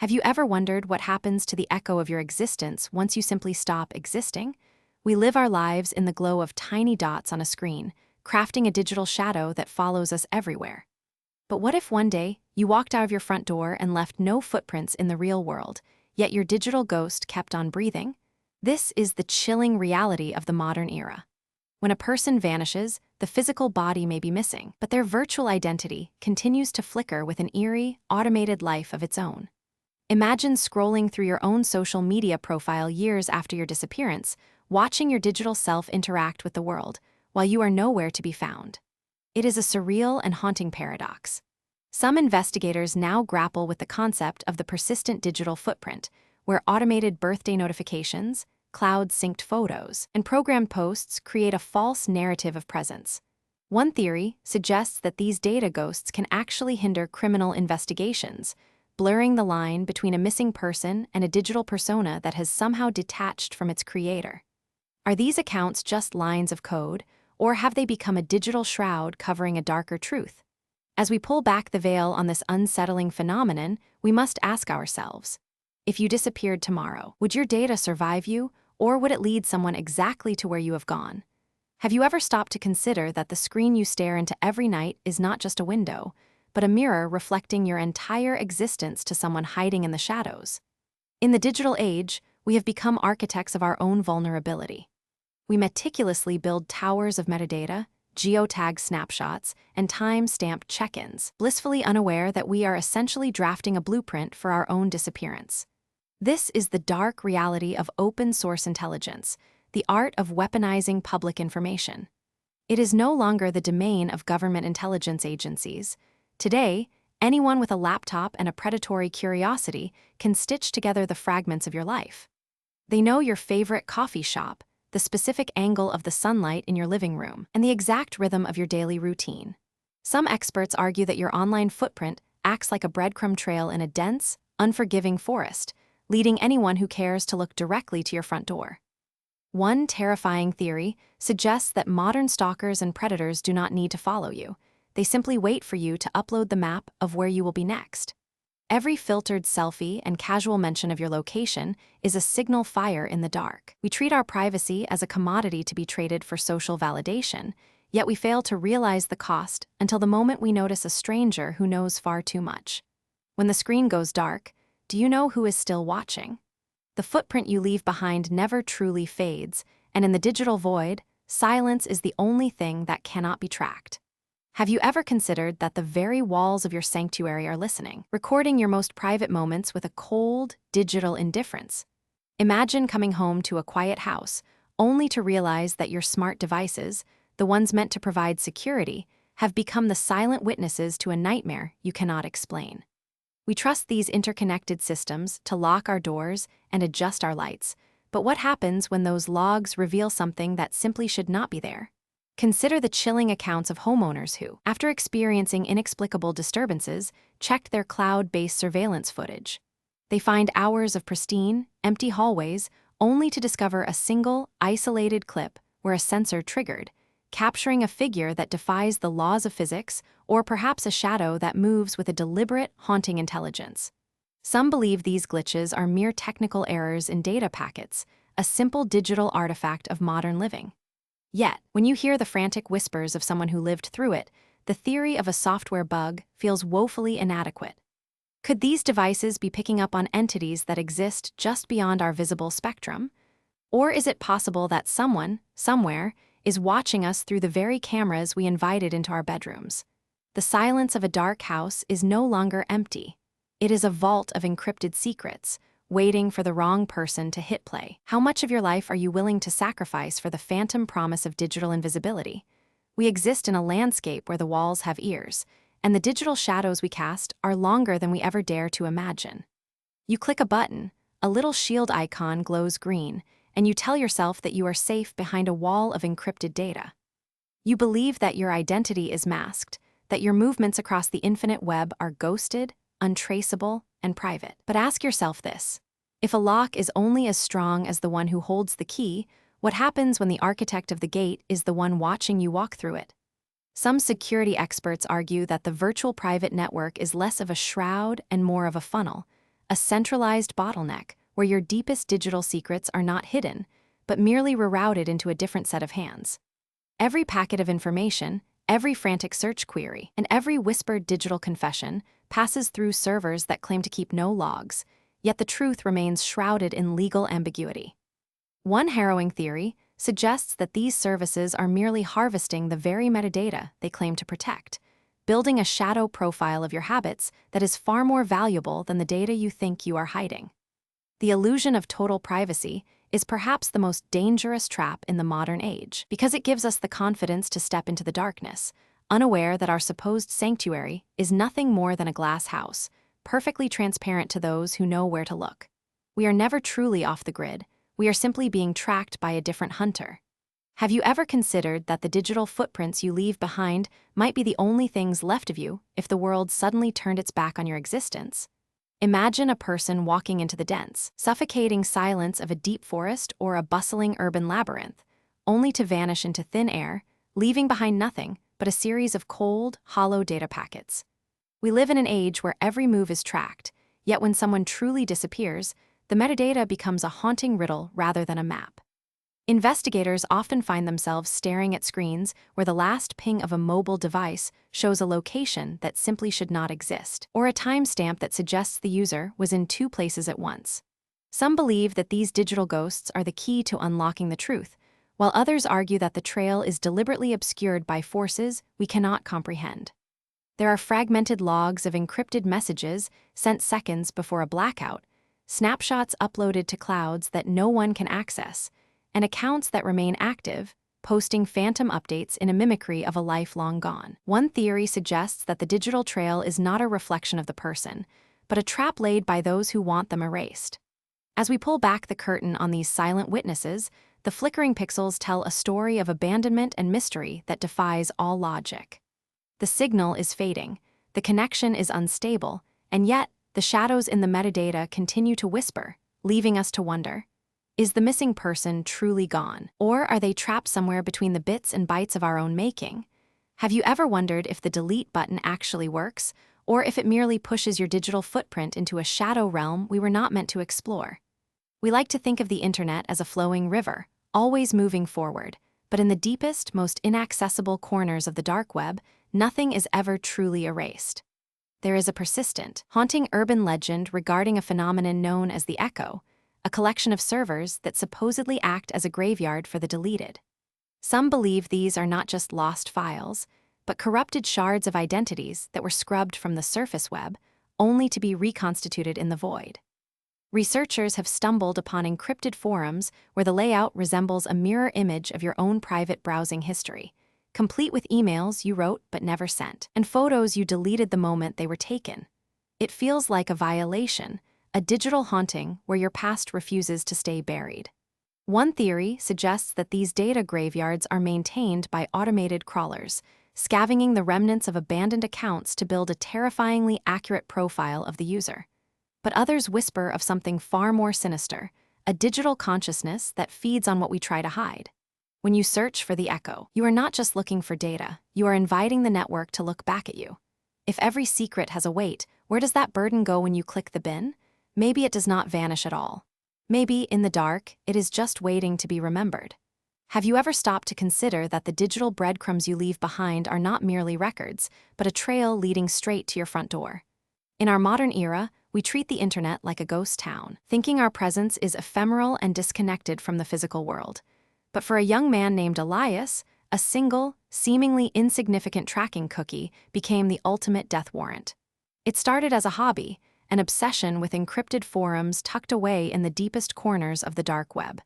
Have you ever wondered what happens to the echo of your existence once you simply stop existing? We live our lives in the glow of tiny dots on a screen, crafting a digital shadow that follows us everywhere. But what if one day you walked out of your front door and left no footprints in the real world, yet your digital ghost kept on breathing? This is the chilling reality of the modern era. When a person vanishes, the physical body may be missing, but their virtual identity continues to flicker with an eerie, automated life of its own. Imagine scrolling through your own social media profile years after your disappearance, watching your digital self interact with the world, while you are nowhere to be found. It is a surreal and haunting paradox. Some investigators now grapple with the concept of the persistent digital footprint, where automated birthday notifications, cloud-synced photos, and programmed posts create a false narrative of presence. One theory suggests that these data ghosts can actually hinder criminal investigations, blurring the line between a missing person and a digital persona that has somehow detached from its creator. Are these accounts just lines of code, or have they become a digital shroud covering a darker truth? As we pull back the veil on this unsettling phenomenon, we must ask ourselves, if you disappeared tomorrow, would your data survive you, or would it lead someone exactly to where you have gone? Have you ever stopped to consider that the screen you stare into every night is not just a window, but a mirror reflecting your entire existence to someone hiding in the shadows? In the digital age, we have become architects of our own vulnerability. We meticulously build towers of metadata, geotag snapshots, and time-stamped check-ins, blissfully unaware that we are essentially drafting a blueprint for our own disappearance. This is the dark reality of open-source intelligence, the art of weaponizing public information. It is no longer the domain of government intelligence agencies. Today, anyone with a laptop and a predatory curiosity can stitch together the fragments of your life. They know your favorite coffee shop, the specific angle of the sunlight in your living room, and the exact rhythm of your daily routine. Some experts argue that your online footprint acts like a breadcrumb trail in a dense, unforgiving forest, leading anyone who cares to look directly to your front door. One terrifying theory suggests that modern stalkers and predators do not need to follow you. They simply wait for you to upload the map of where you will be next. Every filtered selfie and casual mention of your location is a signal fire in the dark. We treat our privacy as a commodity to be traded for social validation, yet we fail to realize the cost until the moment we notice a stranger who knows far too much. When the screen goes dark, do you know who is still watching? The footprint you leave behind never truly fades, and in the digital void, silence is the only thing that cannot be tracked. Have you ever considered that the very walls of your sanctuary are listening, recording your most private moments with a cold, digital indifference? Imagine coming home to a quiet house, only to realize that your smart devices, the ones meant to provide security, have become the silent witnesses to a nightmare you cannot explain. We trust these interconnected systems to lock our doors and adjust our lights, but what happens when those logs reveal something that simply should not be there? Consider the chilling accounts of homeowners who, after experiencing inexplicable disturbances, checked their cloud-based surveillance footage. They find hours of pristine, empty hallways, only to discover a single, isolated clip where a sensor triggered, capturing a figure that defies the laws of physics, or perhaps a shadow that moves with a deliberate, haunting intelligence. Some believe these glitches are mere technical errors in data packets, a simple digital artifact of modern living. Yet, when you hear the frantic whispers of someone who lived through it, the theory of a software bug feels woefully inadequate. Could these devices be picking up on entities that exist just beyond our visible spectrum? Or is it possible that someone, somewhere, is watching us through the very cameras we invited into our bedrooms? The silence of a dark house is no longer empty. It is a vault of encrypted secrets, waiting for the wrong person to hit play. How much of your life are you willing to sacrifice for the phantom promise of digital invisibility? We exist in a landscape where the walls have ears, and the digital shadows we cast are longer than we ever dare to imagine. You click a button, a little shield icon glows green, and you tell yourself that you are safe behind a wall of encrypted data. You believe that your identity is masked, that your movements across the infinite web are ghosted, untraceable, and private. But ask yourself this: if a lock is only as strong as the one who holds the key, what happens when the architect of the gate is the one watching you walk through it? Some security experts argue that the virtual private network is less of a shroud and more of a funnel, a centralized bottleneck where your deepest digital secrets are not hidden, but merely rerouted into a different set of hands. Every packet of information, every frantic search query, and every whispered digital confession passes through servers that claim to keep no logs, yet the truth remains shrouded in legal ambiguity. One harrowing theory suggests that these services are merely harvesting the very metadata they claim to protect, building a shadow profile of your habits that is far more valuable than the data you think you are hiding. The illusion of total privacy is perhaps the most dangerous trap in the modern age, because it gives us the confidence to step into the darkness, unaware that our supposed sanctuary is nothing more than a glass house, perfectly transparent to those who know where to look. We are never truly off the grid. We are simply being tracked by a different hunter. Have you ever considered that the digital footprints you leave behind might be the only things left of you if the world suddenly turned its back on your existence? Imagine a person walking into the dense, suffocating silence of a deep forest or a bustling urban labyrinth, only to vanish into thin air, leaving behind nothing but a series of cold, hollow data packets. We live in an age where every move is tracked, yet when someone truly disappears, the metadata becomes a haunting riddle rather than a map. Investigators often find themselves staring at screens where the last ping of a mobile device shows a location that simply should not exist, or a timestamp that suggests the user was in two places at once. Some believe that these digital ghosts are the key to unlocking the truth, while others argue that the trail is deliberately obscured by forces we cannot comprehend. There are fragmented logs of encrypted messages sent seconds before a blackout, snapshots uploaded to clouds that no one can access, and accounts that remain active, posting phantom updates in a mimicry of a life long gone. One theory suggests that the digital trail is not a reflection of the person, but a trap laid by those who want them erased. As we pull back the curtain on these silent witnesses, the flickering pixels tell a story of abandonment and mystery that defies all logic. The signal is fading, the connection is unstable, and yet the shadows in the metadata continue to whisper, leaving us to wonder, is the missing person truly gone, or are they trapped somewhere between the bits and bytes of our own making? Have you ever wondered if the delete button actually works, or if it merely pushes your digital footprint into a shadow realm we were not meant to explore? We like to think of the internet as a flowing river, always moving forward, but in the deepest, most inaccessible corners of the dark web, nothing is ever truly erased. There is a persistent, haunting urban legend regarding a phenomenon known as the echo, a collection of servers that supposedly act as a graveyard for the deleted. Some believe these are not just lost files, but corrupted shards of identities that were scrubbed from the surface web, only to be reconstituted in the void. Researchers have stumbled upon encrypted forums where the layout resembles a mirror image of your own private browsing history, complete with emails you wrote but never sent, and photos you deleted the moment they were taken. It feels like a violation, a digital haunting where your past refuses to stay buried. One theory suggests that these data graveyards are maintained by automated crawlers, scavenging the remnants of abandoned accounts to build a terrifyingly accurate profile of the user. But others whisper of something far more sinister, a digital consciousness that feeds on what we try to hide. When you search for the echo, you are not just looking for data, you are inviting the network to look back at you. If every secret has a weight, where does that burden go when you click the bin? Maybe it does not vanish at all. Maybe, in the dark, it is just waiting to be remembered. Have you ever stopped to consider that the digital breadcrumbs you leave behind are not merely records, but a trail leading straight to your front door? In our modern era, we treat the internet like a ghost town, thinking our presence is ephemeral and disconnected from the physical world. But for a young man named Elias, a single, seemingly insignificant tracking cookie became the ultimate death warrant. It started as a hobby, an obsession with encrypted forums tucked away in the deepest corners of the dark web.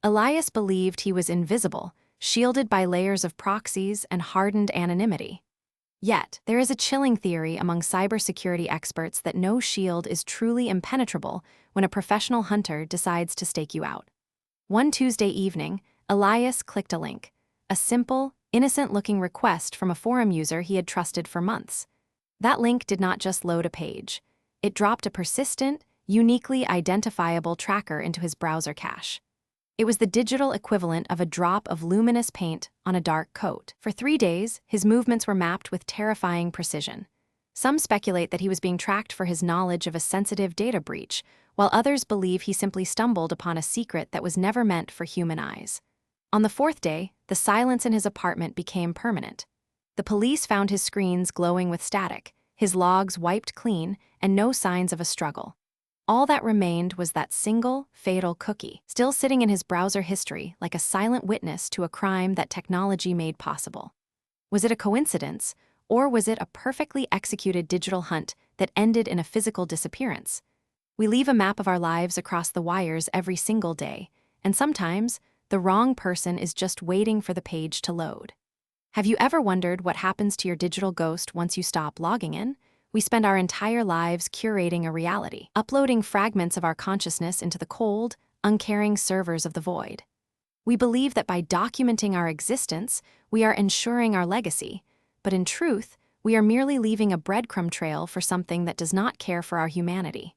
Elias believed he was invisible, shielded by layers of proxies and hardened anonymity. Yet, there is a chilling theory among cybersecurity experts that no shield is truly impenetrable when a professional hunter decides to stake you out. One Tuesday evening, Elias clicked a link, a simple, innocent-looking request from a forum user he had trusted for months. That link did not just load a page. It dropped a persistent, uniquely identifiable tracker into his browser cache. It was the digital equivalent of a drop of luminous paint on a dark coat. For 3 days, his movements were mapped with terrifying precision. Some speculate that he was being tracked for his knowledge of a sensitive data breach, while others believe he simply stumbled upon a secret that was never meant for human eyes. On the fourth day, the silence in his apartment became permanent. The police found his screens glowing with static, his logs wiped clean, and no signs of a struggle. All that remained was that single, fatal cookie, still sitting in his browser history like a silent witness to a crime that technology made possible. Was it a coincidence, or was it a perfectly executed digital hunt that ended in a physical disappearance? We leave a map of our lives across the wires every single day, and sometimes the wrong person is just waiting for the page to load. Have you ever wondered what happens to your digital ghost once you stop logging in? We spend our entire lives curating a reality, uploading fragments of our consciousness into the cold, uncaring servers of the void. We believe that by documenting our existence, we are ensuring our legacy, but in truth, we are merely leaving a breadcrumb trail for something that does not care for our humanity.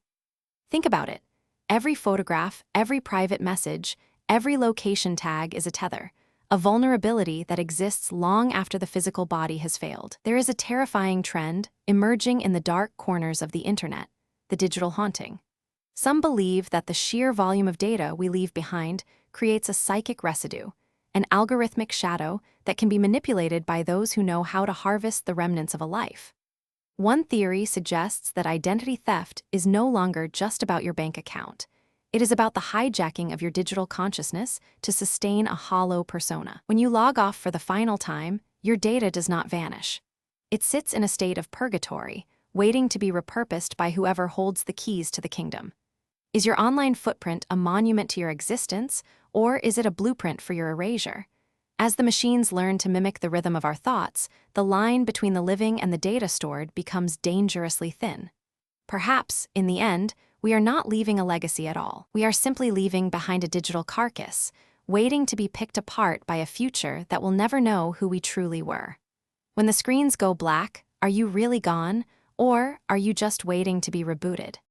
Think about it. Every photograph, every private message, every location tag is a tether, a vulnerability that exists long after the physical body has failed. There is a terrifying trend emerging in the dark corners of the internet, the digital haunting. Some believe that the sheer volume of data we leave behind creates a psychic residue, an algorithmic shadow that can be manipulated by those who know how to harvest the remnants of a life. One theory suggests that identity theft is no longer just about your bank account. It is about the hijacking of your digital consciousness to sustain a hollow persona. When you log off for the final time, your data does not vanish. It sits in a state of purgatory, waiting to be repurposed by whoever holds the keys to the kingdom. Is your online footprint a monument to your existence, or is it a blueprint for your erasure? As the machines learn to mimic the rhythm of our thoughts, the line between the living and the data stored becomes dangerously thin. Perhaps, in the end, we are not leaving a legacy at all. We are simply leaving behind a digital carcass, waiting to be picked apart by a future that will never know who we truly were. When the screens go black, are you really gone, or are you just waiting to be rebooted?